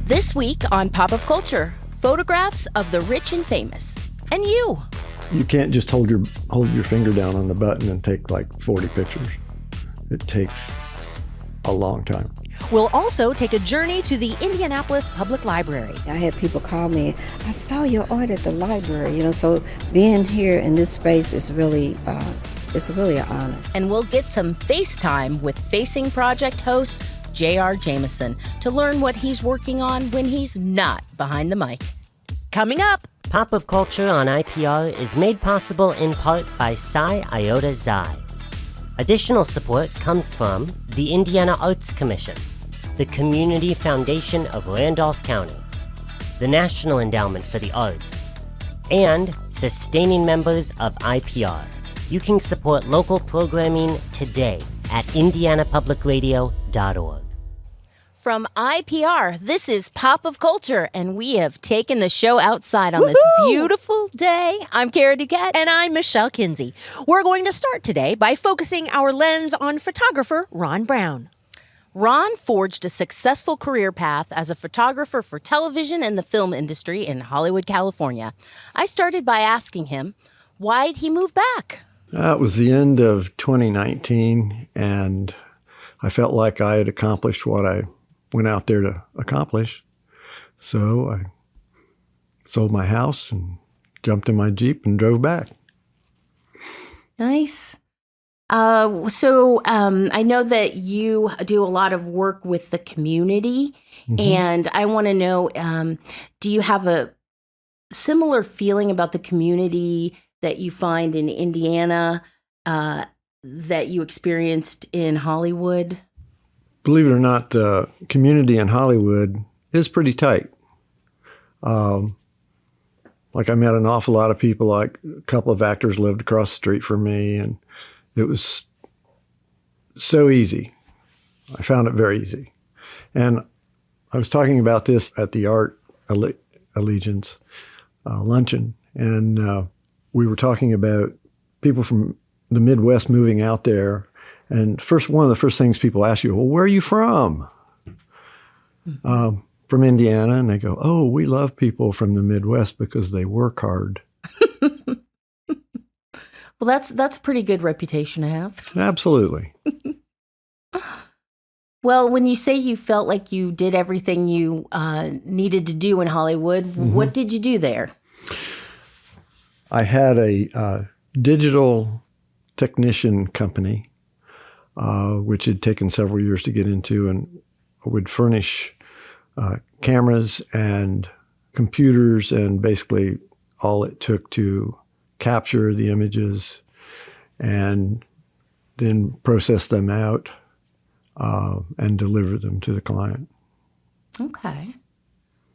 This week on Pop of Culture, photographs of the rich and famous. And you. You can't just hold your finger down on the button and take like 40 pictures. It takes a long time. We'll also take a journey to the Indianapolis Public Library. I had people call me, I saw your art at the library, so being here in this space is really, it's really an honor. And we'll get some FaceTime with Facing Project host J.R. Jamison to learn what he's working on when he's not behind the mic. Coming up. Pop of Culture on IPR is made possible in part by Psi Iota Xi. Additional support comes from the Indiana Arts Commission, the Community Foundation of Randolph County, the National Endowment for the Arts, and sustaining members of IPR. You can support local programming today at indianapublicradio.org. From IPR, this is Pop of Culture, and we have taken the show outside on this beautiful day. I'm Kara Duquette. And I'm Michelle Kinsey. We're going to start today by focusing our lens on photographer Ronn Brown. Ronn forged a successful career path as a photographer for television and the film industry in Hollywood, California. I started by asking him, why'd he move back? It was the end of 2019, and I felt like I had accomplished what I went out there to accomplish. So I sold my house and jumped in my Jeep and drove back. Nice. So I know that you do a lot of work with the community, and I want to know, do you have a similar feeling about the community that you find in Indiana that you experienced in Hollywood? Believe it or not, the community in Hollywood is pretty tight. Like I met an awful lot of people, like a couple of actors lived across the street from me, and it was so easy. I found it very easy. And I was talking about this at the Art Allegiance luncheon, and we were talking about people from the Midwest moving out there. And one of the first things people ask you, well, where are you from? From Indiana. And they go, oh, we love people from the Midwest because they work hard. Well, that's a pretty good reputation to have. Absolutely. Well, when you say you felt like you did everything you needed to do in Hollywood, what did you do there? I had a digital technician company, which had taken several years to get into, and would furnish cameras and computers and basically all it took to capture the images and then process them out and deliver them to the client. Okay.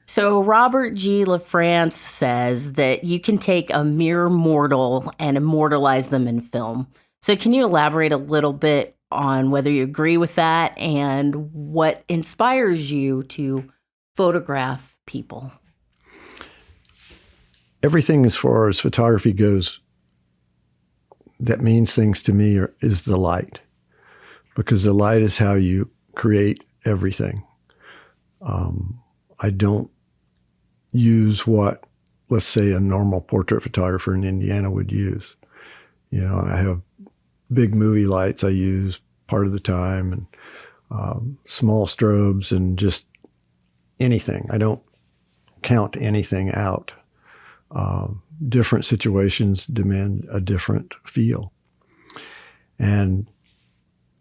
So Robert G. LaFrance says that you can take a mere mortal and immortalize them in film. So can you elaborate a little bit on whether you agree with that and what inspires you to photograph people? Everything as far as photography goes that means things to me is the light, because the light is how you create everything. I don't use what, let's say, a normal portrait photographer in Indiana would use. I have big movie lights I use part of the time, and small strobes, and just anything. I don't count anything out. Different situations demand a different feel. And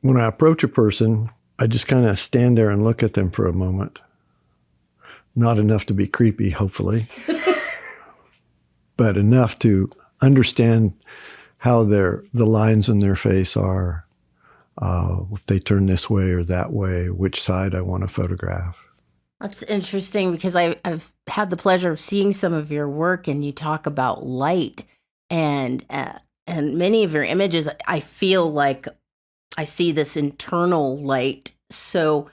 when I approach a person, I just kind of stand there and look at them for a moment. Not enough to be creepy, hopefully, but enough to understand how the lines in their face are, if they turn this way or that way, which side I want to photograph. That's interesting, because I've had the pleasure of seeing some of your work, and you talk about light, and many of your images, I feel like I see this internal light. So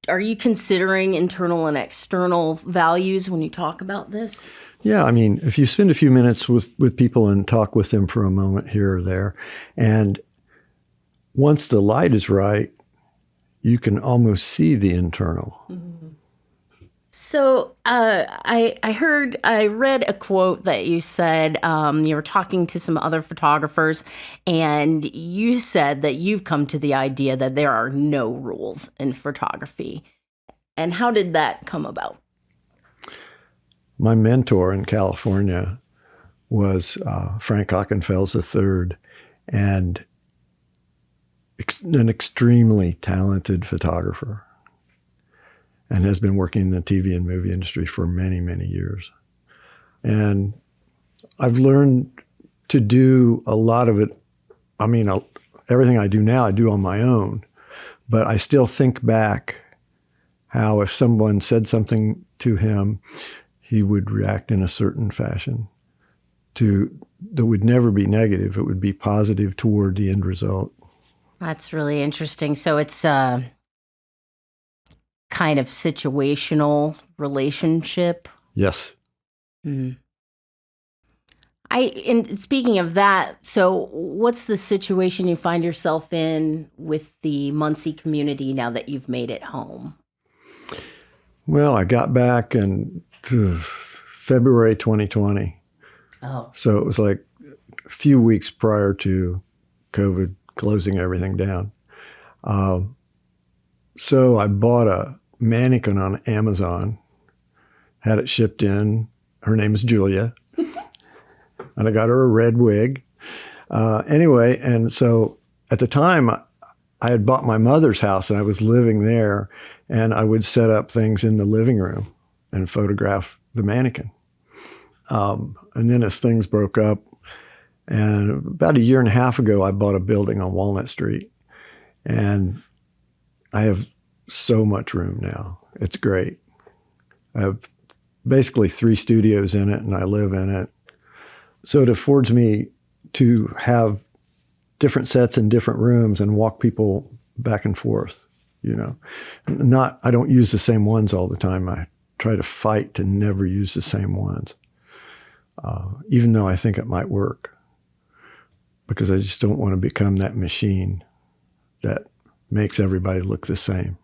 are you considering internal and external values when you talk about this? Yeah, I mean, if you spend a few minutes with people and talk with them for a moment here or there, and once the light is right, you can almost see the internal. Mm-hmm. So I read a quote that you said you were talking to some other photographers, and you said that you've come to the idea that there are no rules in photography. And how did that come about? My mentor in California was Frank Ockenfels III, and an extremely talented photographer, and has been working in the TV and movie industry for many, many years. And I've learned to do a lot of it. I mean, everything I do now, I do on my own, but I still think back how if someone said something to him, he would react in a certain fashion that would never be negative. It would be positive toward the end result. That's really interesting. So it's kind of situational relationship. Yes. Mm. And speaking of that, so what's the situation you find yourself in with the Muncie community now that you've made it home? Well, I got back in February 2020. Oh. So it was like a few weeks prior to COVID closing everything down. So I bought a mannequin on Amazon, had it shipped in. Her name is Julia. And I got her a red wig. Anyway, and so at the time, I had bought my mother's house and I was living there, and I would set up things in the living room and photograph the mannequin. And then as things broke up, and about a year and a half ago, I bought a building on Walnut Street, and I have so much room now. It's great. I have basically 3 studios in it, and I live in it. So it affords me to have different sets in different rooms and walk people back and forth, you know. I don't use the same ones all the time. I try to fight to never use the same ones, even though I think it might work, because I just don't want to become that machine that makes everybody look the same.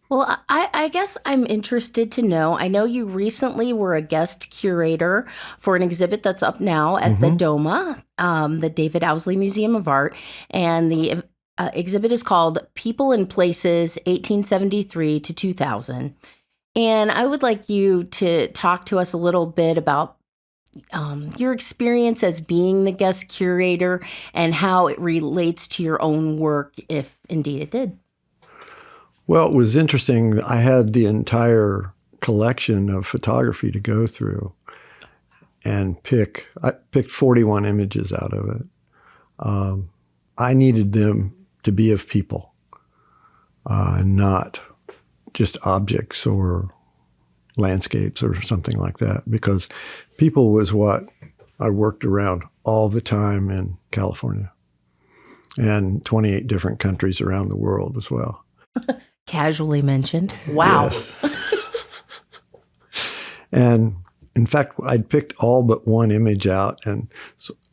Well, I guess I'm interested to know. I know you recently were a guest curator for an exhibit that's up now at the DOMA, the David Owsley Museum of Art. And the exhibit is called People and Places, 1873 to 2000. And I would like you to talk to us a little bit about your experience as being the guest curator and how it relates to your own work, if indeed it did. Well, it was interesting. I had the entire collection of photography to go through and I picked 41 images out of it. I needed them to be of people, not just objects or landscapes or something like that, because people was what I worked around all the time in California and 28 different countries around the world as well. Casually mentioned. Wow. Yes. And in fact, I'd picked all but one image out, and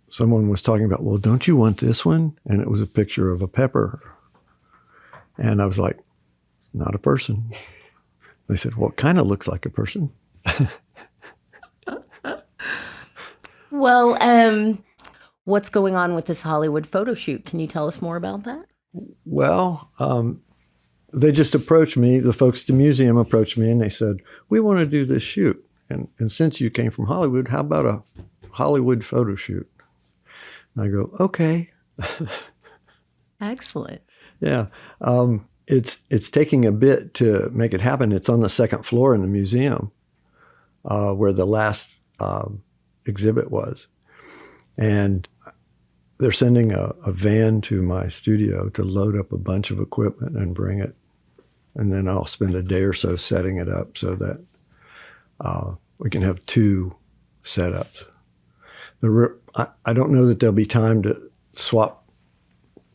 someone was talking about, well, don't you want this one? And it was a picture of a pepper. And I was like, not a person. They said, well, it kind of looks like a person. Well, what's going on with this Hollywood photo shoot? Can you tell us more about that? Well, they just approached me. The folks at the museum approached me, and they said, we want to do this shoot. And since you came from Hollywood, how about a Hollywood photo shoot? And I go, okay. Excellent. Yeah. It's taking a bit to make it happen. It's on the second floor in the museum, where the last exhibit was. And they're sending a van to my studio to load up a bunch of equipment and bring it. And then I'll spend a day or so setting it up so that we can have 2 setups. I don't know that there'll be time to swap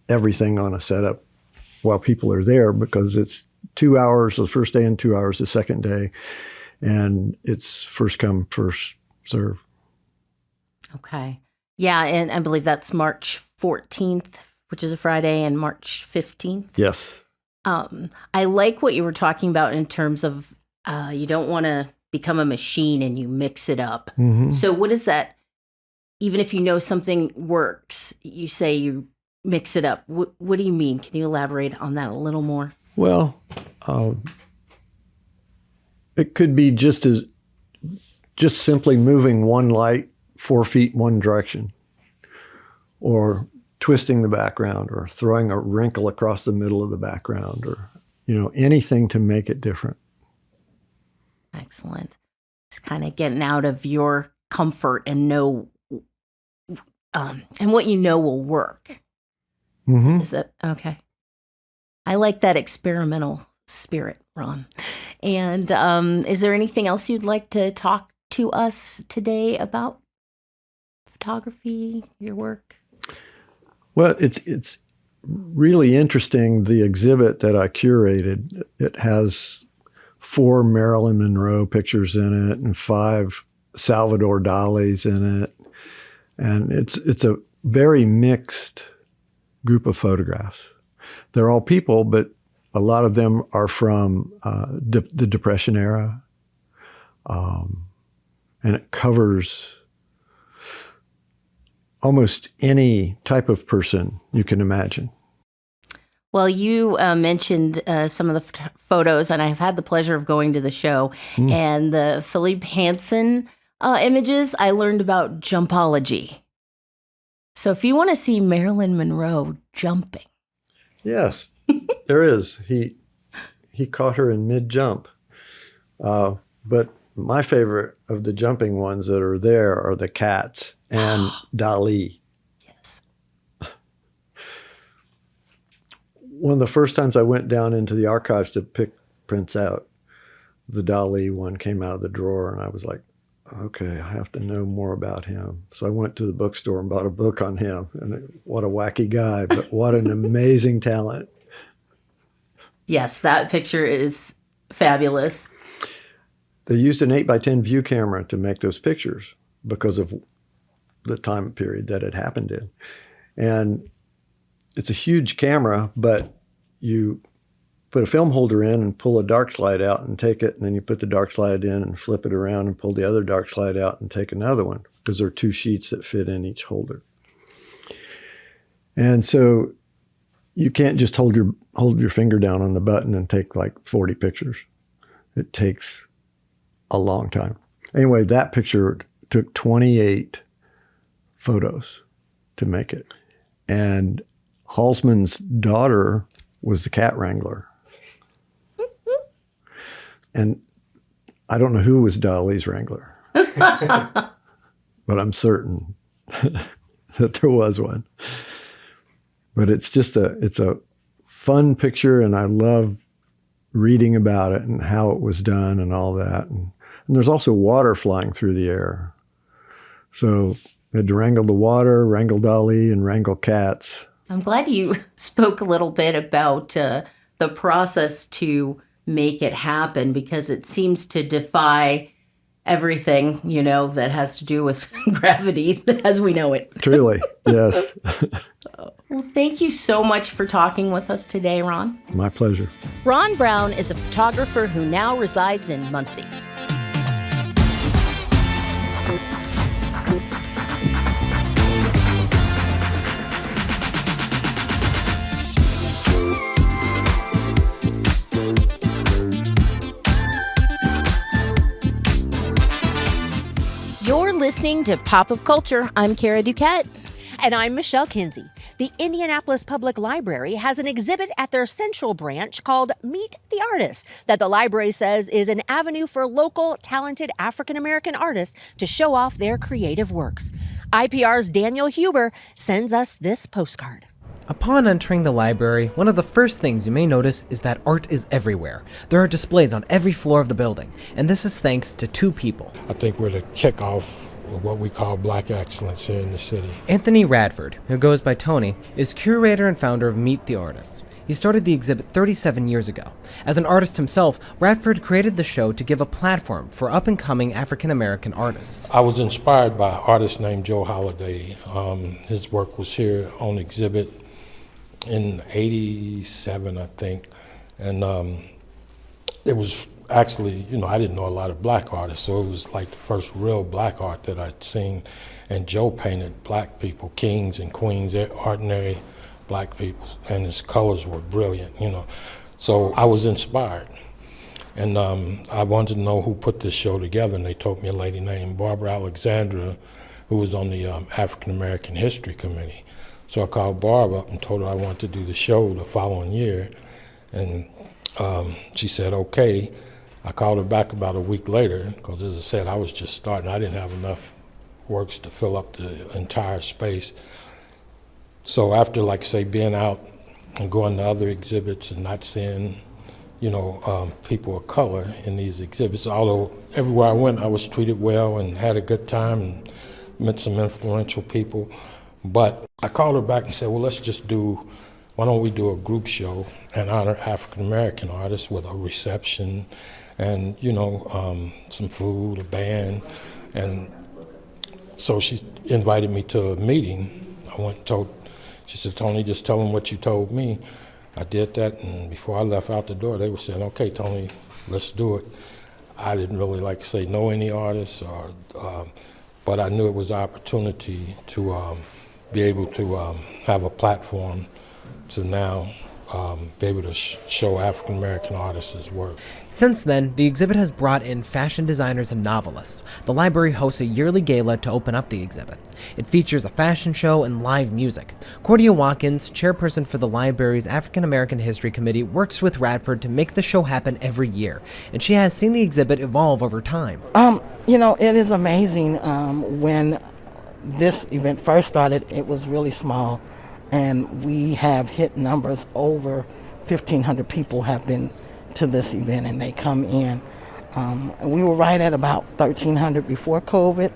everything on a setup while people are there, because it's 2 hours the first day and 2 hours the second day. And it's first come, first serve. Okay. Yeah, and I believe that's March 14th, which is a Friday, and March 15th. Yes. I like what you were talking about in terms of you don't want to become a machine and you mix it up. Mm-hmm. So what is that? Even if you know something works, you say you mix it up. What do you mean? Can you elaborate on that a little more? Well, it could be just simply moving one light 4 feet one direction, or twisting the background, or throwing a wrinkle across the middle of the background, or anything to make it different. Excellent. It's kind of getting out of your comfort and and what you know will work. Mm-hmm. Is that okay? I like that experimental spirit, Ron. And is there anything else you'd like to talk to us today about photography, your work? Well, it's really interesting, the exhibit that I curated. It has 4 Marilyn Monroe pictures in it and 5 Salvador Dali's in it. And it's a very mixed group of photographs. They're all people, but a lot of them are from the Depression era. And it covers almost any type of person you can imagine. Well, you mentioned some of the photos, and I've had the pleasure of going to the show. And the Philippe Hansen images, I learned about jumpology. So if you want to see Marilyn Monroe jumping. Yes, there is. He caught her in mid-jump. But my favorite of the jumping ones that are there are the cats and Dali. Yes. One of the first times I went down into the archives to pick prints out, the Dali one came out of the drawer, and I was like, okay, I have to know more about him. So I went to the bookstore and bought a book on him. And what a wacky guy, but what an amazing talent. Yes, that picture is fabulous. They used an 8x10 view camera to make those pictures because of the time period that it happened in. And it's a huge camera, but you put a film holder in and pull a dark slide out and take it, and then you put the dark slide in and flip it around and pull the other dark slide out and take another one, because there are 2 sheets that fit in each holder. And so you can't just hold your finger down on the button and take like 40 pictures. It takes a long time. Anyway, that picture took 28 photos to make it. And Halsman's daughter was the cat wrangler. And I don't know who was Dali's wrangler, but I'm certain that there was one. But it's a fun picture, and I love reading about it and how it was done and all that. And there's also water flying through the air. So they had to wrangle the water, wrangle Dali, and wrangle cats. I'm glad you spoke a little bit about the process to make it happen, because it seems to defy everything, that has to do with gravity as we know it. Truly, yes. Well, thank you so much for talking with us today, Ron. My pleasure. Ronn Brown is a photographer who now resides in Muncie. You're listening to Pop of Culture. I'm Kara Duquette. And I'm Michelle Kinsey. The Indianapolis Public Library has an exhibit at their central branch called Meet the Artists that the library says is an avenue for local, talented African-American artists to show off their creative works. IPR's Daniel Huber sends us this postcard. Upon entering the library, one of the first things you may notice is that art is everywhere. There are displays on every floor of the building, and this is thanks to 2 people. I think we're the kickoff of what we call Black excellence here in the city. Anthony Radford, who goes by Tony, is curator and founder of Meet the Artists. He started the exhibit 37 years ago. As an artist himself, Radford created the show to give a platform for up-and-coming African-American artists. I was inspired by an artist named Joe Holliday. His work was here on exhibit in '87, I think. And it was actually, I didn't know a lot of black artists, so it was like the first real black art that I'd seen. And Joe painted black people, kings and queens, ordinary black people, and his colors were brilliant, So I was inspired. And I wanted to know who put this show together, and they told me a lady named Barbara Alexandra, who was on the African American History Committee. So I called Barb up and told her I wanted to do the show the following year, and she said, okay. I called her back about a week later, because as I said, I was just starting. I didn't have enough works to fill up the entire space. So after, like say, being out and going to other exhibits and not seeing, people of color in these exhibits, although everywhere I went, I was treated well and had a good time and met some influential people. But I called her back and said, well, why don't we do a group show and honor African-American artists with a reception and, some food, a band. And so she invited me to a meeting. I went and she said, Tony, just tell them what you told me. I did that, and before I left out the door, they were saying, okay, Tony, let's do it. I didn't really know any artists, but I knew it was an opportunity to be able to have a platform to now be able to show African American artists' work. Since then, the exhibit has brought in fashion designers and novelists. The library hosts a yearly gala to open up the exhibit. It features a fashion show and live music. Cordia Watkins, chairperson for the library's African American History Committee, works with Radford to make the show happen every year, and she has seen the exhibit evolve over time. It is amazing. When this event first started, it was really small. And we have hit numbers over 1,500 people have been to this event, and they come in. We were right at about 1,300 before COVID.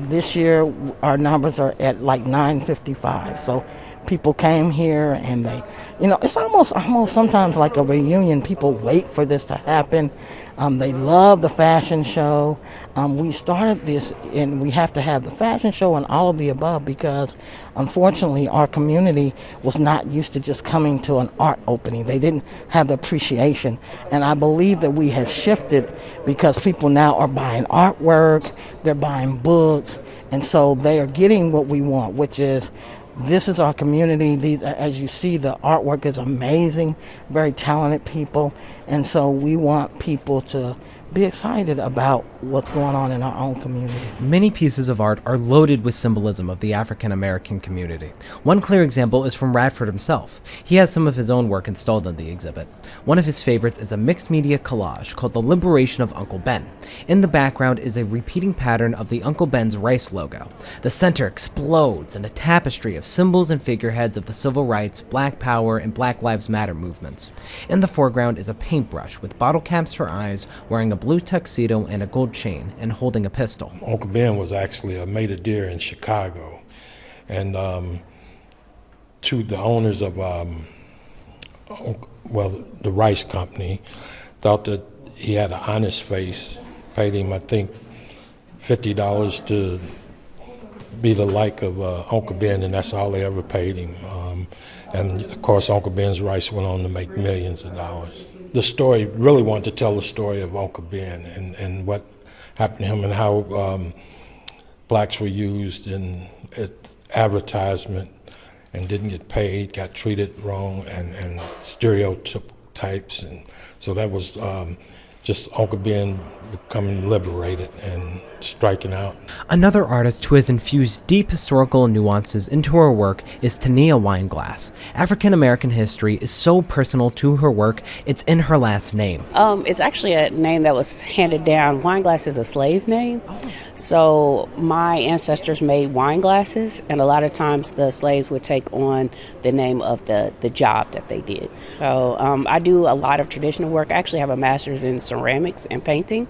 This year, our numbers are at like 955. So people came here, and they, it's almost sometimes like a reunion. People wait for this to happen. They love the fashion show. We started this, and we have to have the fashion show and all of the above because, unfortunately, our community was not used to just coming to an art opening. They didn't have the appreciation. And I believe that we have shifted because people now are buying artwork, they're buying books, and so they are getting what we want, which is this is our community. As you see, the artwork is amazing, very talented people. And so we want people to be excited about what's going on in our own community. Many pieces of art are loaded with symbolism of the African American community. One clear example is from Radford himself. He has some of his own work installed in the exhibit. One of his favorites is a mixed media collage called The Liberation of Uncle Ben. In the background is a repeating pattern of the Uncle Ben's rice logo. The center explodes in a tapestry of symbols and figureheads of the civil rights, Black Power, and Black Lives Matter movements. In the foreground is a paintbrush with bottle caps for eyes, wearing a blue tuxedo and a gold chain, and holding a pistol. Uncle Ben was actually a maitre d' in Chicago, and to the owners of the rice company thought that he had an honest face, paid him I think $50 to be the like of Uncle Ben, and that's all they ever paid him. And of course Uncle Ben's rice went on to make millions of dollars. The story really wanted to tell the story of Uncle Ben and what happened to him and how blacks were used in advertisement and didn't get paid, got treated wrong, and stereotypes. And so that was just Uncle Ben becoming liberated and striking out. Another artist who has infused deep historical nuances into her work is Tania Wineglass. African American history is so personal to her work, it's in her last name. It's actually a name that was handed down. Wineglass is a slave name. So my ancestors made wine glasses, and a lot of times the slaves would take on the name of the job that they did. So I do a lot of traditional work. I actually have a master's in ceramics and painting.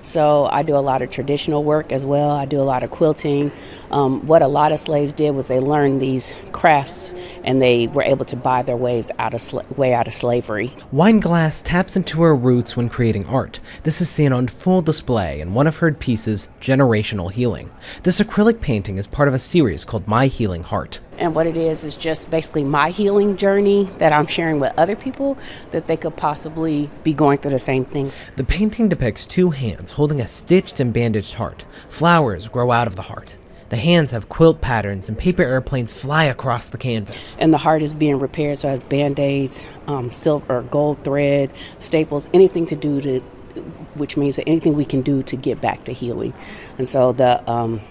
So I do a lot of traditional work as well. I do a lot of quilting. What a lot of slaves did was they learned these crafts and they were able to buy their way out of slavery. Wineglass taps into her roots when creating art. This is seen on full display in one of her pieces, Generational Healing. This acrylic painting is part of a series called My Healing Heart. And what it is just basically my healing journey that I'm sharing with other people that they could possibly be going through the same things. The painting depicts two hands holding a stitched and bandaged heart. Flowers grow out of the heart. The hands have quilt patterns and paper airplanes fly across the canvas. And the heart is being repaired, so it has band-aids, silver or gold thread, staples, anything to do to, which means that anything we can do to get back to healing. And so the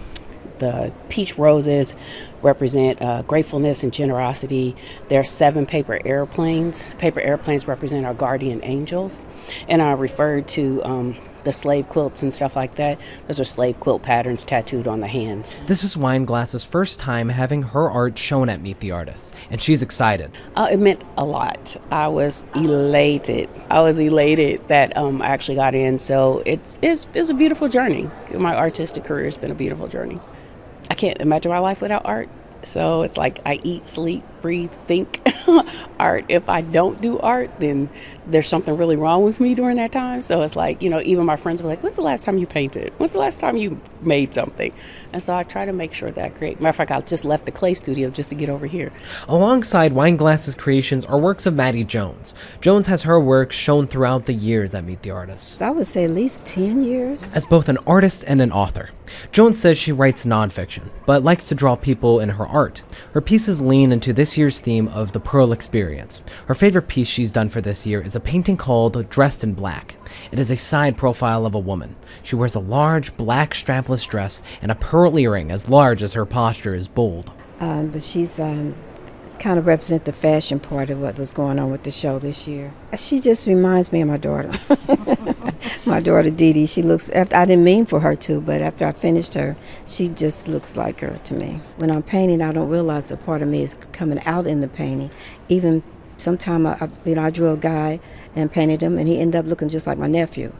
peach roses represent gratefulness and generosity. There are 7 paper airplanes. Paper airplanes represent our guardian angels. And I referred to the slave quilts and stuff like that. Those are slave quilt patterns tattooed on the hands. This is Wineglass's first time having her art shown at Meet the Artists, and she's excited. It meant a lot. I was elated. That I actually got in. So it's a beautiful journey. My artistic career has been a beautiful journey. I can't imagine my life without art. So it's like I eat, sleep, breathe, think art. If I don't do art, then there's something really wrong with me during that time. So it's like, even my friends were like, when's the last time you painted? When's the last time you made something? And so I try to make sure that I create. Matter of fact, I just left the clay studio just to get over here. Alongside Wineglass's creations are works of Maddie Jones. Jones has her work shown throughout the years at Meet the Artists. I would say at least 10 years. As both an artist and an author, Jones says she writes nonfiction, but likes to draw people in her art. Her pieces lean into this year's theme of the Pearl Experience. Her favorite piece she's done for this year is a painting called Dressed in Black. It is a side profile of a woman. She wears a large black strapless dress and a pearl earring as large as her posture is bold. But she's kind of represent the fashion part of what was going on with the show this year. She just reminds me of my daughter. My daughter Dee Dee, she looks, after, I didn't mean for her to, but after I finished her, she just looks like her to me. When I'm painting, I don't realize a part of me is coming out in the painting. Even sometime I drew a guy and painted him, and he ended up looking just like my nephew,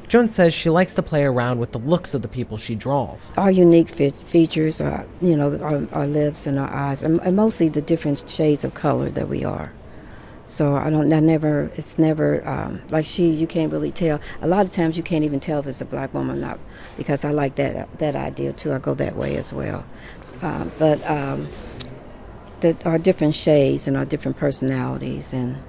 Jones says she likes to play around with the looks of the people she draws. Our unique features are, our lips and our eyes, and mostly the different shades of color that we are. So it's never, like you can't really tell. A lot of times you can't even tell if it's a black woman or not, because I like that idea too. I go that way as well. But our different shades and our different personalities and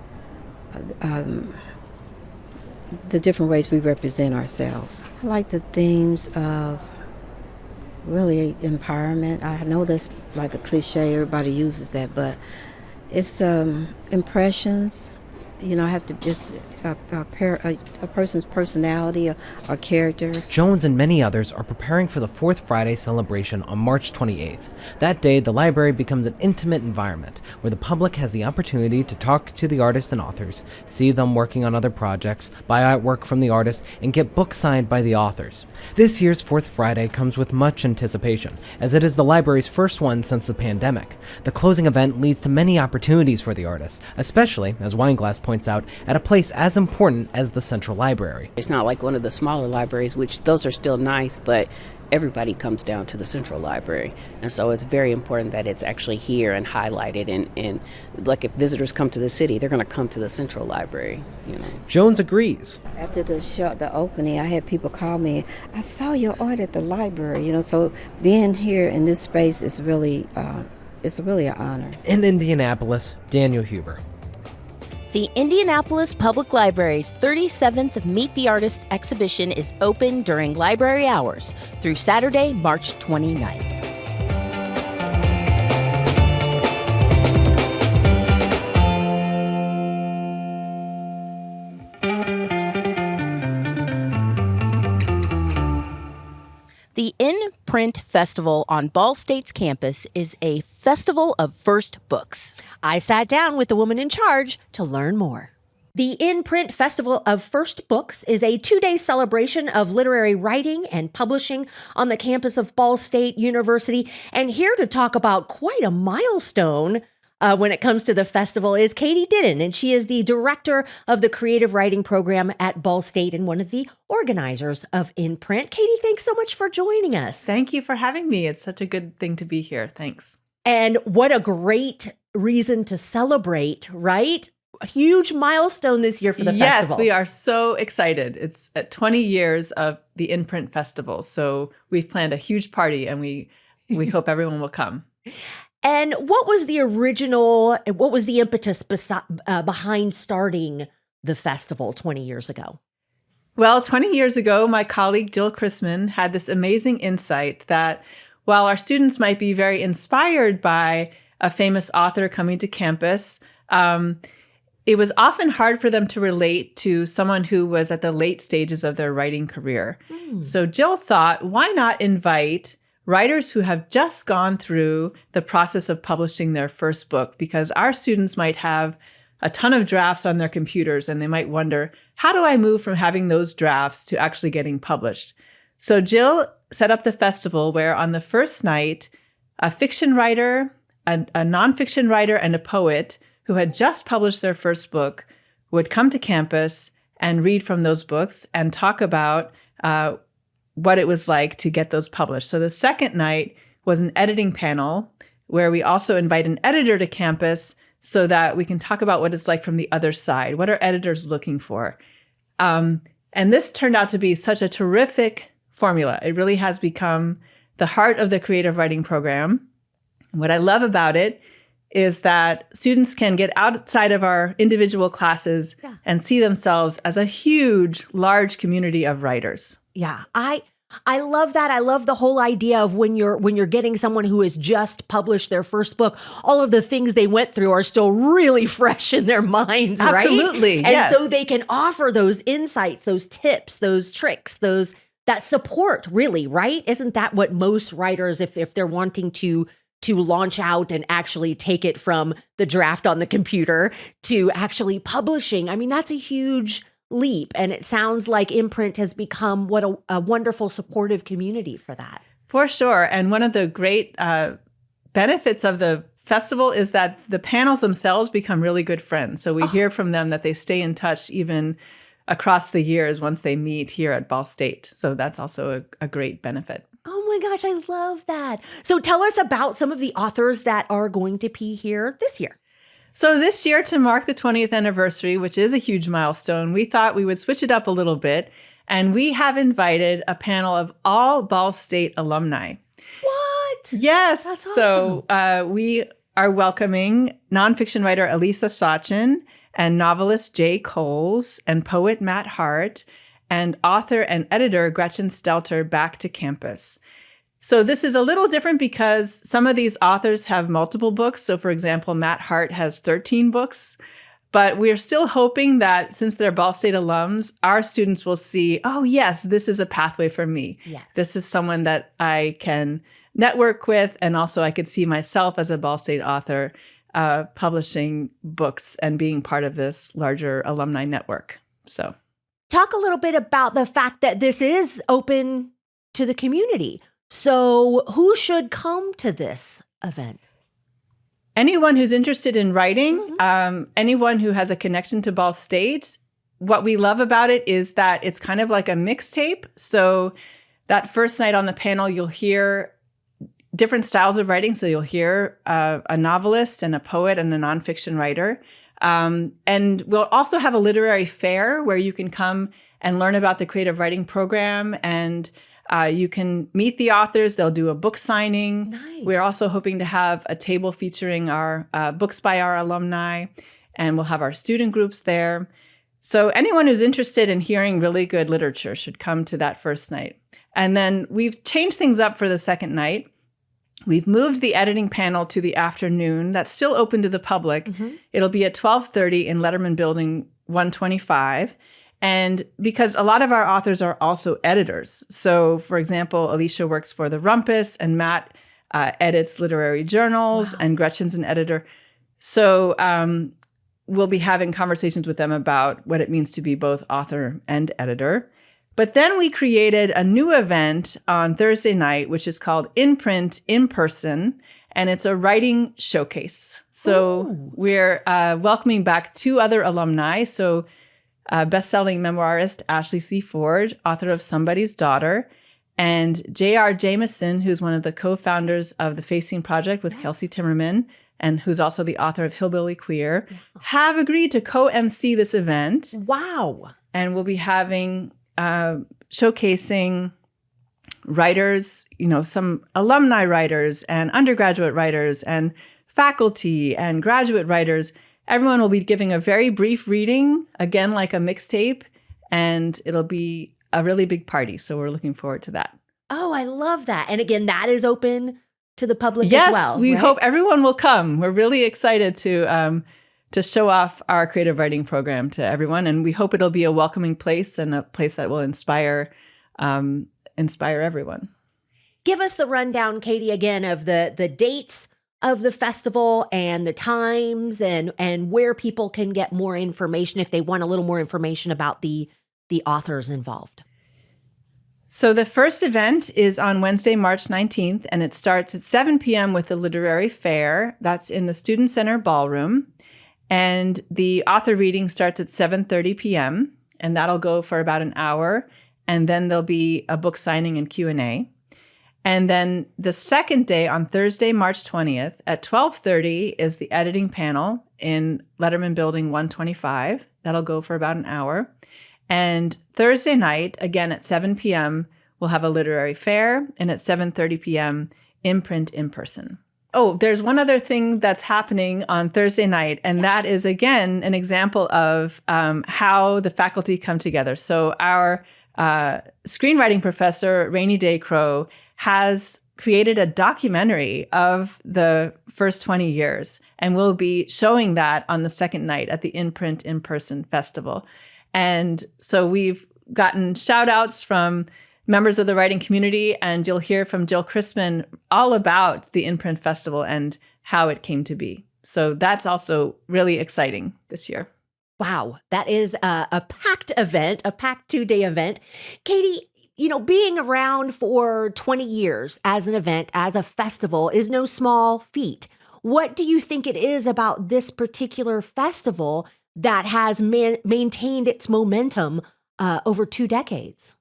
the different ways we represent ourselves. I like the themes of really empowerment. I know that's like a cliche, everybody uses that, but it's impressions. I have to just a person's personality or character. Jones and many others are preparing for the Fourth Friday celebration on March 28th. That day, the library becomes an intimate environment where the public has the opportunity to talk to the artists and authors, see them working on other projects, buy artwork from the artists, and get books signed by the authors. This year's Fourth Friday comes with much anticipation, as it is the library's first one since the pandemic. The closing event leads to many opportunities for the artists, especially, as Wineglass points out, at a place as important as the Central Library. It's not like one of the smaller libraries, which those are still nice, but everybody comes down to the Central Library. And so it's very important that it's actually here and highlighted. And like if visitors come to the city, they're going to come to the Central Library. Jones agrees. After the opening, I had people call me, I saw your art at the library, so being here in this space is really, it's really an honor. In Indianapolis, Daniel Huber. The Indianapolis Public Library's 37th Meet the Artist exhibition is open during library hours through Saturday, March 29th. The In-Print Festival on Ball State's campus is a festival of first books. I sat down with the woman in charge to learn more. The In-Print Festival of First Books is a 2-day celebration of literary writing and publishing on the campus of Ball State University. And here to talk about quite a milestone, when it comes to the festival is Katie Didden, and she is the director of the creative writing program at Ball State and one of the organizers of In Print. Katie, thanks so much for joining us. Thank you for having me. It's such a good thing to be here. Thanks. And what a great reason to celebrate, right? A huge milestone this year for the festival. Yes, we are so excited. It's at 20 years of the In Print Festival. So we've planned a huge party, and we hope everyone will come. And what was the impetus behind starting the festival 20 years ago? Well, 20 years ago, my colleague Jill Chrisman had this amazing insight that while our students might be very inspired by a famous author coming to campus, it was often hard for them to relate to someone who was at the late stages of their writing career. So Jill thought, why not invite writers who have just gone through the process of publishing their first book? Because our students might have a ton of drafts on their computers, and they might wonder, how do I move from having those drafts to actually getting published? So Jill set up the festival where on the first night, a fiction writer, a nonfiction writer, and a poet who had just published their first book would come to campus and read from those books and talk about what it was like to get those published. So the second night was an editing panel where we also invite an editor to campus so that we can talk about what it's like from the other side. What are editors looking for? And this turned out to be such a terrific formula. It really has become the heart of the creative writing program. What I love about it is that students can get outside of our individual classes and see themselves as a huge, large community of writers. Yeah, I love that. I love the whole idea of when you're getting someone who has just published their first book, all of the things they went through are still really fresh in their minds, right? Absolutely, and yes. so they can offer those insights, those tips, those tricks, that support, really, right? Isn't that what most writers, if they're wanting to launch out and actually take it from the draft on the computer to actually publishing? I mean, that's a huge leap. And it sounds like Imprint has become what a wonderful supportive community for that. For sure. And one of the great benefits of the festival is that the panels themselves become really good friends. So we hear from them that they stay in touch even across the years once they meet here at Ball State. So that's also a great benefit. Oh my gosh, I love that. So tell us about some of the authors that are going to be here this year. So this year, to mark the 20th anniversary, which is a huge milestone, we thought we would switch it up a little bit. And we have invited a panel of all Ball State alumni. What? Yes. That's awesome. So we are welcoming nonfiction writer Elisa Sachin and novelist Jay Coles and poet Matt Hart and author and editor Gretchen Stelter back to campus. So this is a little different because some of these authors have multiple books. So for example, Matt Hart has 13 books, but we're still hoping that since they're Ball State alums, our students will see, oh yes, this is a pathway for me. Yes. This is someone that I can network with. And also I could see myself as a Ball State author publishing books and being part of this larger alumni network. So talk a little bit about the fact that this is open to the community. So who should come to this event? Anyone who's interested in writing, anyone who has a connection to Ball State. What we love about it is that it's kind of like a mixtape. So that first night on the panel, you'll hear different styles of writing. So you'll hear a novelist and a poet and a nonfiction writer. And we'll also have a literary fair where you can come and learn about the creative writing program, and you can meet the authors. They'll do a book signing. Nice. We're also hoping to have a table featuring our books by our alumni, and we'll have our student groups there. So anyone who's interested in hearing really good literature should come to that first night. And then we've changed things up for the second night. We've moved the editing panel to the afternoon. That's still open to the public. It'll be at 12:30 in Letterman Building 125. And because a lot of our authors are also editors. So, for example, Alicia works for The Rumpus, and Matt edits literary journals, and Gretchen's an editor. So we'll be having conversations with them about what it means to be both author and editor. But then we created a new event on Thursday night, which is called In Print in Person. and it's a writing showcase. So we're welcoming back 2 other alumni. So best-selling memoirist Ashley C. Ford, author of Somebody's Daughter, and J.R. Jamison, who's one of the co-founders of the Facing Project with Kelsey Timmerman, and who's also the author of Hillbilly Queer, have agreed to co-MC this event. Wow. And we'll be having showcasing writers, some alumni writers and undergraduate writers and faculty and graduate writers. Everyone will be giving a very brief reading, again, like a mixtape, and it'll be a really big party. So we're looking forward to that. Oh, I love that. And again, that is open to the public yes, as well. We right? hope everyone will come. We're really excited to show off our creative writing program to everyone, and we hope it'll be a welcoming place and a place that will inspire everyone. Give us the rundown, Katie, again of the dates of the festival and the times and where people can get more information if they want a little more information about the authors involved. So the first event is on Wednesday, March 19th, and it starts at 7 p.m. with the literary fair. That's in the Student Center Ballroom. And the author reading starts at 7:30 p.m., and that'll go for about an hour. And then there'll be a book signing and Q&A. And then the second day, on Thursday, March 20th, at 12:30 is the editing panel in Letterman Building 125. That'll go for about an hour. And Thursday night, again at 7 p.m., we'll have a literary fair, and at 7:30 p.m., imprint in person. Oh, there's one other thing that's happening on Thursday night, and that is, again, an example of how the faculty come together. So our screenwriting professor, Rainy Day Crow, has created a documentary of the first 20 years, and we'll be showing that on the second night at the Imprint in Person Festival. And so we've gotten shout outs from members of the writing community, and you'll hear from Jill Chrisman all about the Imprint Festival and how it came to be. So that's also really exciting this year. Wow, that is a packed event, a packed 2-day event. Katie, being around for 20 years as an event, as a festival, is no small feat. What do you think it is about this particular festival that has maintained its momentum over 2 decades?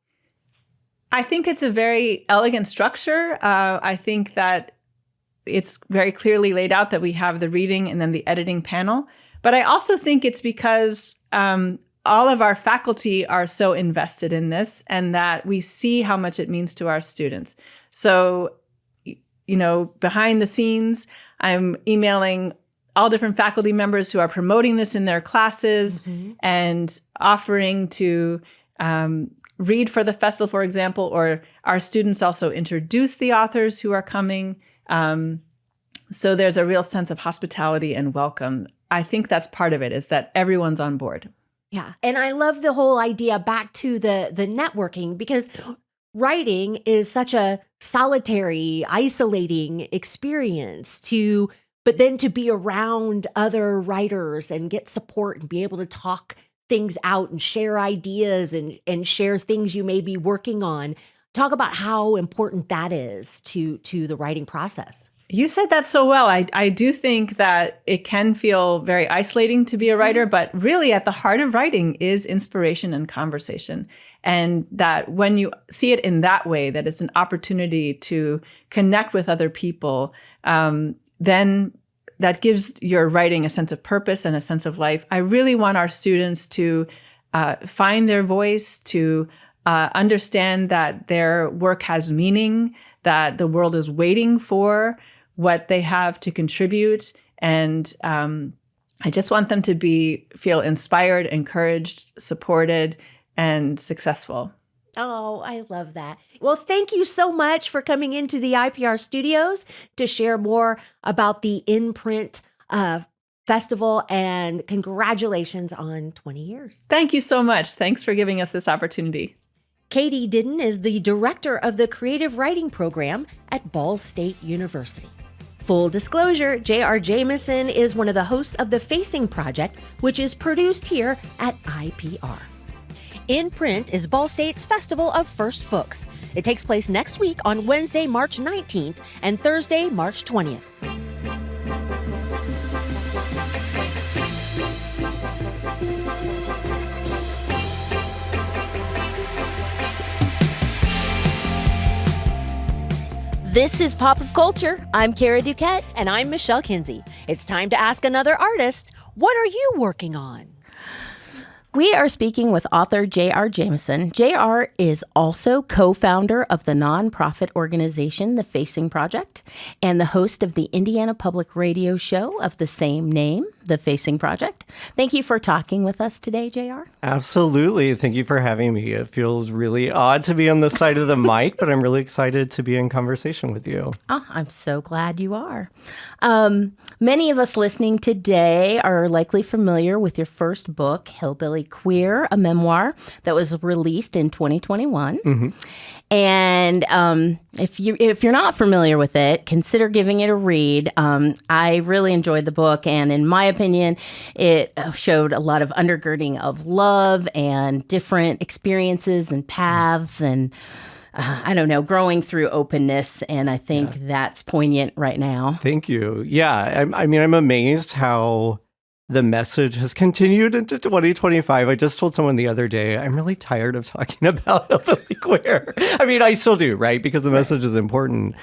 I think it's a very elegant structure. I think that it's very clearly laid out that we have the reading and then the editing panel. But I also think it's because all of our faculty are so invested in this, and that we see how much it means to our students. So, behind the scenes, I'm emailing all different faculty members who are promoting this in their classes and offering to read for the festival, for example, or our students also introduce the authors who are coming. So there's a real sense of hospitality and welcome. I think that's part of it, is that everyone's on board. Yeah. And I love the whole idea back to the networking, because writing is such a solitary, isolating experience but then to be around other writers and get support and be able to talk things out and share ideas and share things you may be working on. Talk about how important that is to the writing process. You said that so well. I do think that it can feel very isolating to be a writer, but really at the heart of writing is inspiration and conversation. And that when you see it in that way, that it's an opportunity to connect with other people, then that gives your writing a sense of purpose and a sense of life. I really want our students to find their voice, to understand that their work has meaning, that the world is waiting for what they have to contribute. And I just want them to feel inspired, encouraged, supported, and successful. Oh, I love that. Well, thank you so much for coming into the IPR studios to share more about the Imprint Festival, and congratulations on 20 years. Thank you so much. Thanks for giving us this opportunity. Katie Didden is the director of the Creative Writing Program at Ball State University. Full disclosure, J.R. Jamison is one of the hosts of the Facing Project, which is produced here at IPR. In Print is Ball State's Festival of First Books. It takes place next week on Wednesday, March 19th and Thursday, March 20th. This is Pop of Culture. I'm Kara Duquette. And I'm Michelle Kinsey. It's time to ask another artist, what are you working on? We are speaking with author J.R. Jamison. J.R. is also co-founder of the nonprofit organization, The Facing Project, and the host of the Indiana Public Radio show of the same name, The Facing Project. Thank you for talking with us today, J.R. Absolutely. Thank you for having me. It feels really odd to be on this side of the mic, but I'm really excited to be in conversation with you. Oh, I'm so glad you are. Many of us listening today are likely familiar with your first book, Hillbilly Queer, a memoir that was released in 2021. Mm-hmm. And if you're not familiar with it, consider giving it a read. I really enjoyed the book, and in my opinion, it showed a lot of undergirding of love and different experiences and paths and growing through openness. And I think that's poignant right now. Thank you. Yeah, I'm amazed how the message has continued into 2025. I just told someone the other day, I'm really tired of talking about hillbilly queer. I mean, I still do, right? Because the message is important.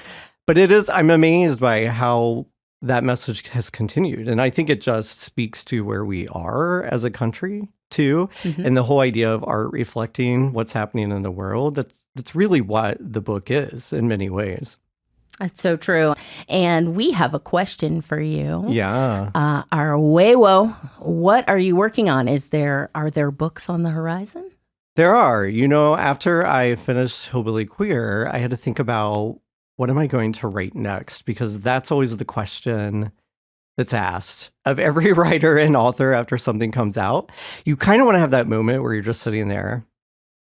But I'm amazed by how that message has continued. And I think it just speaks to where we are as a country, too. Mm-hmm. And the whole idea of art reflecting what's happening in the world. That's really what the book is in many ways. That's so true. And we have a question for you. Yeah. Our WAYWO, what are you working on? Are there books on the horizon? There are. After I finished Hillbilly Queer, I had to think about what am I going to write next? Because that's always the question that's asked of every writer and author after something comes out. You kind of want to have that moment where you're just sitting there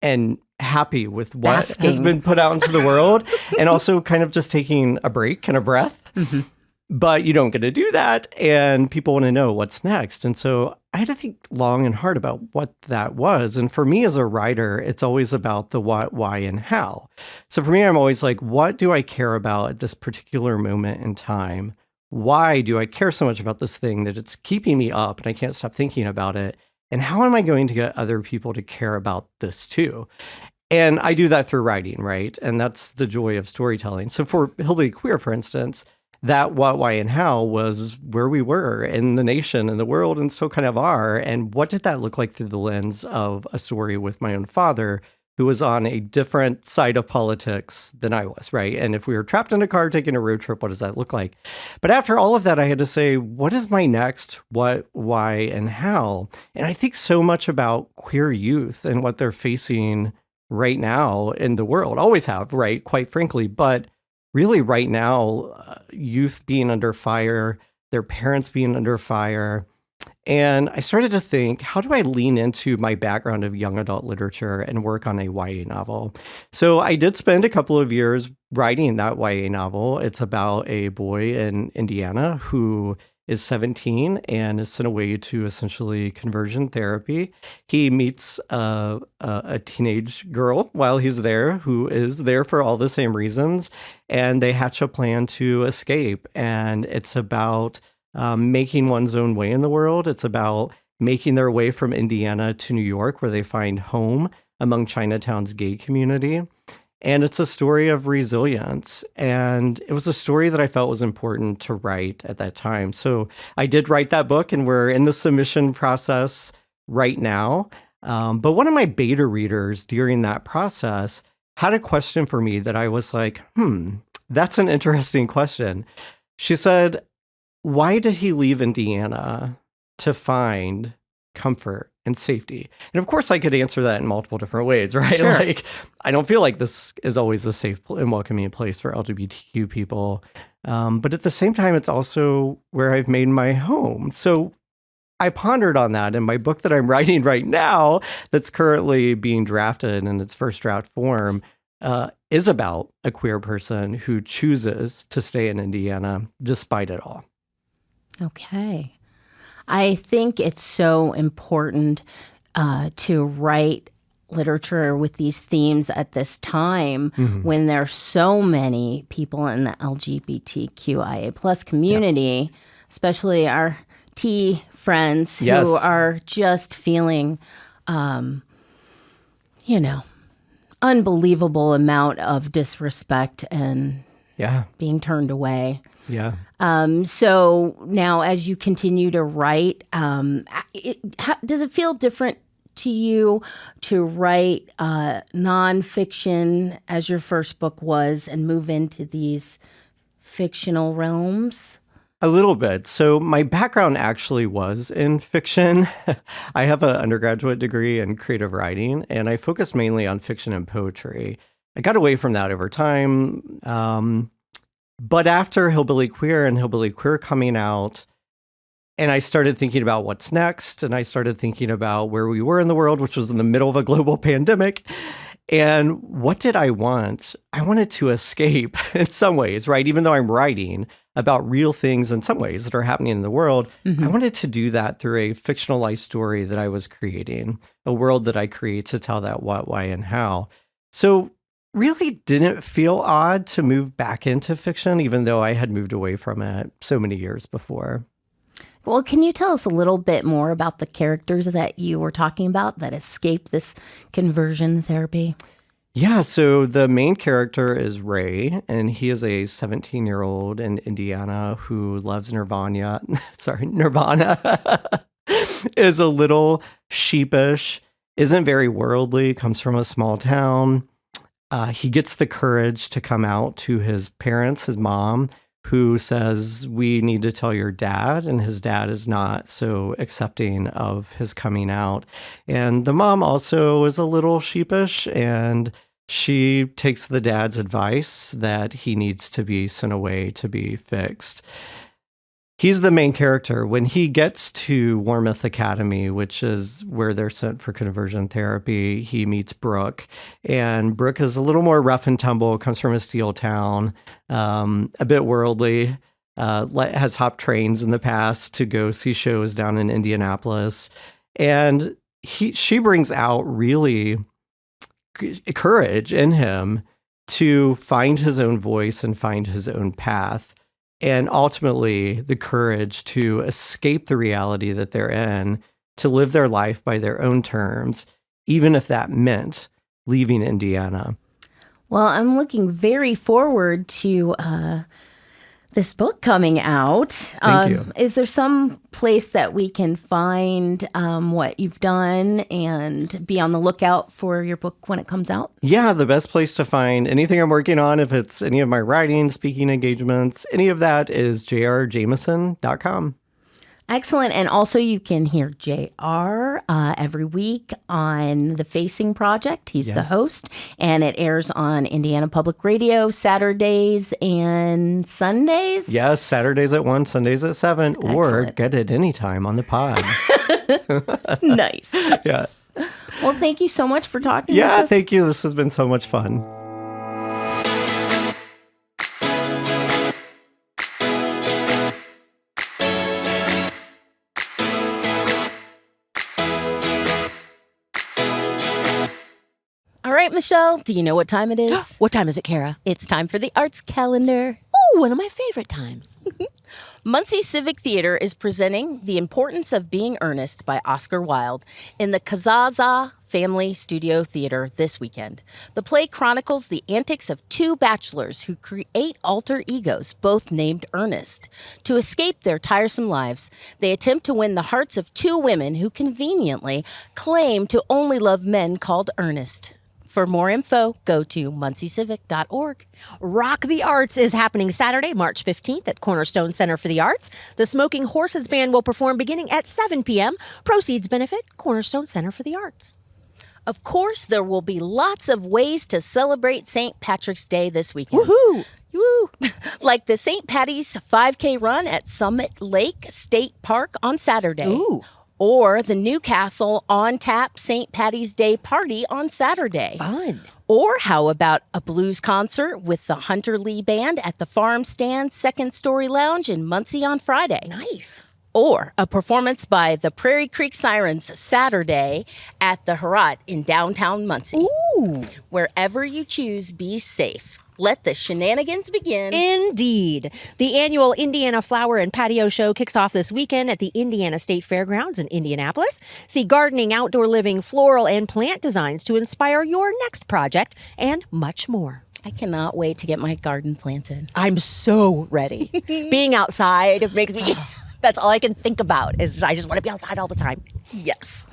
and happy with what has been put out into the world and also kind of just taking a break and a breath. Mm-hmm. But you don't get to do that, and people want to know what's next. And so I had to think long and hard about what that was. And for me as a writer, it's always about the what, why, and how. So for me, I'm always like, what do I care about at this particular moment in time? Why do I care so much about this thing that it's keeping me up and I can't stop thinking about it? And how am I going to get other people to care about this too? And I do that through writing, right? And that's the joy of storytelling. So for Hillbilly Queer, for instance, that what, why, and how was where we were in the nation and the world, and still kind of are. And what did that look like through the lens of a story with my own father, who was on a different side of politics than I was, right? And if we were trapped in a car taking a road trip, what does that look like? But after all of that, I had to say, what is my next what, why, and how? And I think so much about queer youth and what they're facing right now in the world, always have, right? Quite frankly, but really right now, youth being under fire, their parents being under fire. And I started to think, how do I lean into my background of young adult literature and work on a YA novel? So I did spend a couple of years writing that YA novel. It's about a boy in Indiana who is 17 and is sent away to essentially conversion therapy. He meets a teenage girl while he's there who is there for all the same reasons, and they hatch a plan to escape. And it's about making one's own way in the world. It's about making their way from Indiana to New York, where they find home among Chinatown's gay community. And it's a story of resilience. And it was a story that I felt was important to write at that time. So I did write that book, and we're in the submission process right now. But one of my beta readers during that process had a question for me that I was like, that's an interesting question. She said, why did he leave Indiana to find comfort and safety? And of course, I could answer that in multiple different ways, right? Sure. Like, I don't feel like this is always a safe and welcoming place for LGBTQ people. But at the same time, it's also where I've made my home. So I pondered on that, and my book that I'm writing right now, that's currently being drafted in its first draft form, is about a queer person who chooses to stay in Indiana despite it all. Okay. I think it's so important to write literature with these themes at this time when there's so many people in the LGBTQIA plus community, especially our T friends who are just feeling, unbelievable amount of disrespect and being turned away. Yeah. So now as you continue to write, does it feel different to you to write nonfiction as your first book was and move into these fictional realms? A little bit. So my background actually was in fiction. I have an undergraduate degree in creative writing, and I focused mainly on fiction and poetry. I got away from that over time. But after Hillbilly Queer and Hillbilly Queer coming out, and I started thinking about what's next, and I started thinking about where we were in the world, which was in the middle of a global pandemic. And what did I want? I wanted to escape in some ways, right? Even though I'm writing about real things in some ways that are happening in the world, I wanted to do that through a fictionalized story that I was creating, a world that I create to tell that what, why, and how. So really didn't feel odd to move back into fiction, even though I had moved away from it so many years before. Well, can you tell us a little bit more about the characters that you were talking about that escaped this conversion therapy? Yeah, so the main character is Ray, and he is a 17-year-old in Indiana who loves Nirvana. Nirvana is a little sheepish, isn't very worldly, comes from a small town. He gets the courage to come out to his parents, his mom, who says, we need to tell your dad, and his dad is not so accepting of his coming out. And the mom also is a little sheepish, and she takes the dad's advice that he needs to be sent away to be fixed. He's the main character. When he gets to Warmouth Academy, which is where they're sent for conversion therapy, he meets Brooke. And Brooke is a little more rough and tumble, comes from a steel town, a bit worldly, has hopped trains in the past to go see shows down in Indianapolis. And she brings out really courage in him to find his own voice and find his own path. And ultimately, the courage to escape the reality that they're in, to live their life by their own terms, even if that meant leaving Indiana. Well, I'm looking very forward to this book coming out. Thank you. Is there some place that we can find what you've done and be on the lookout for your book when it comes out? Yeah, the best place to find anything I'm working on, if it's any of my writing, speaking engagements, any of that is jrjamison.com. Excellent. And also you can hear JR every week on The Facing Project. He's the host, and it airs on Indiana Public Radio Saturdays and Sundays. Yes, Saturdays at 1, Sundays at 7, or get it anytime on the pod. Nice. Yeah. Well, thank you so much for talking with us. Yeah, thank you. This has been so much fun. All right, Michelle, do you know what time it is? What time is it, Kara? It's time for the arts calendar. Ooh, one of my favorite times. Muncie Civic Theater is presenting The Importance of Being Earnest by Oscar Wilde in the Kazaza Family Studio Theater this weekend. The play chronicles the antics of two bachelors who create alter egos, both named Ernest. To escape their tiresome lives, they attempt to win the hearts of two women who conveniently claim to only love men called Ernest. For more info, go to munciecivic.org. Rock the Arts is happening Saturday, March 15th at Cornerstone Center for the Arts. The Smoking Horses Band will perform beginning at 7 p.m. Proceeds benefit Cornerstone Center for the Arts. Of course, there will be lots of ways to celebrate St. Patrick's Day this weekend. Woohoo! Woo! Like the St. Patty's 5K run at Summit Lake State Park on Saturday. Ooh. Or the Newcastle On Tap St. Patty's Day party on Saturday. Fun. Or how about a blues concert with the Hunter Lee Band at the Farm Stand Second Story Lounge in Muncie on Friday? Nice. or a performance by the Prairie Creek Sirens Saturday at the Herat in downtown Muncie. Ooh. Wherever you choose, be safe. Let the shenanigans begin. Indeed. The annual Indiana Flower and Patio Show kicks off this weekend at the Indiana State Fairgrounds in Indianapolis. See gardening, outdoor living, floral, and plant designs to inspire your next project, and much more. I cannot wait to get my garden planted. I'm so ready. Being outside makes me... That's all I can think about is I just want to be outside all the time. Yes.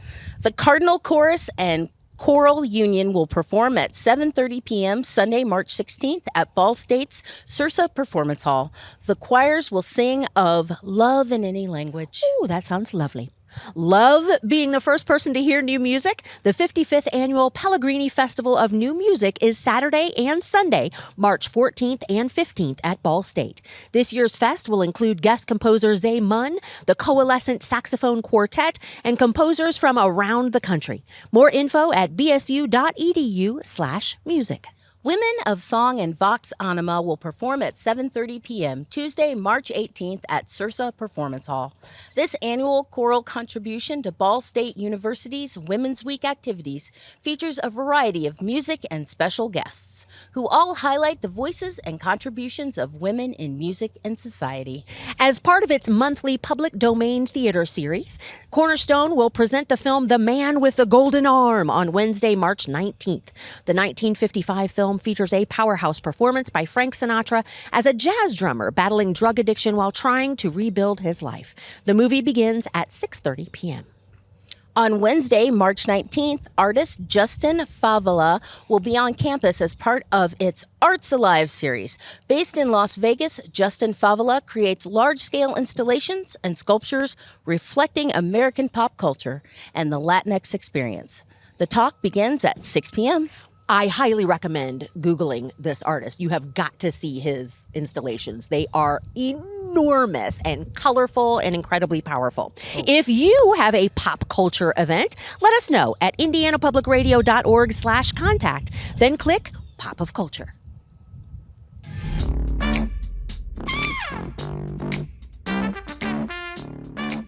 The Cardinal Chorus and Choral Union will perform at 7:30 p.m. Sunday, March 16th at Ball State's Sursa Performance Hall. The choirs will sing of love in any language. Ooh, that sounds lovely. Love being the first person to hear new music? The 55th Annual Pellegrini Festival of New Music is Saturday and Sunday, March 14th and 15th at Ball State. This year's fest will include guest composer Zay Munn, the Coalescent Saxophone Quartet, and composers from around the country. More info at bsu.edu/music. Women of Song and Vox Anima will perform at 7:30 p.m. Tuesday, March 18th at Sursa Performance Hall. This annual choral contribution to Ball State University's Women's Week activities features a variety of music and special guests who all highlight the voices and contributions of women in music and society. As part of its monthly public domain theater series, Cornerstone will present the film The Man with the Golden Arm on Wednesday, March 19th. The 1955 film features a powerhouse performance by Frank Sinatra as a jazz drummer battling drug addiction while trying to rebuild his life. The movie begins at 6:30 p.m. On Wednesday, March 19th, artist Justin Favola will be on campus as part of its Arts Alive series. Based in Las Vegas, Justin Favola creates large-scale installations and sculptures reflecting American pop culture and the Latinx experience. The talk begins at 6 p.m. I highly recommend Googling this artist. You have got to see his installations. They are enormous and colorful and incredibly powerful. If you have a pop culture event, let us know at indianapublicradio.org/contact. Then click Pop of Culture.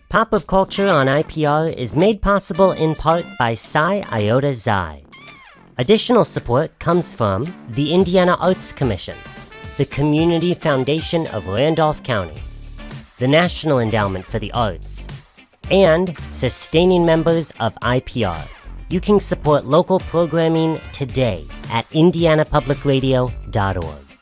Pop of Culture on IPR is made possible in part by Psi Iota Xi. Additional support comes from the Indiana Arts Commission, the Community Foundation of Randolph County, the National Endowment for the Arts, and sustaining members of IPR. You can support local programming today at indianapublicradio.org.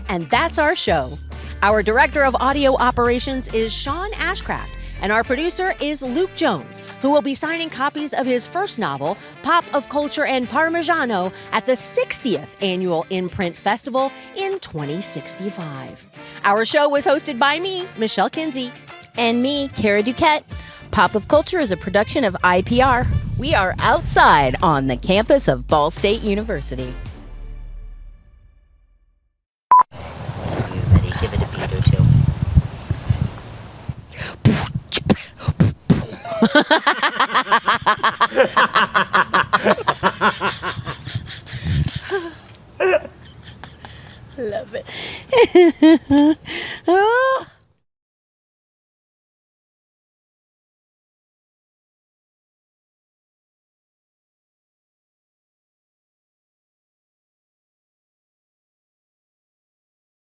And that's our show. Our Director of Audio Operations is Sean Ashcraft, and our producer is Luke Jones, who will be signing copies of his first novel, Pop of Culture and Parmigiano, at the 60th Annual Imprint Festival in 2065. Our show was hosted by me, Michelle Kinsey. And me, Kara Duquette. Pop of Culture is a production of IPR. We are outside on the campus of Ball State University. Ready? Give it a beat or two. Love it. Oh.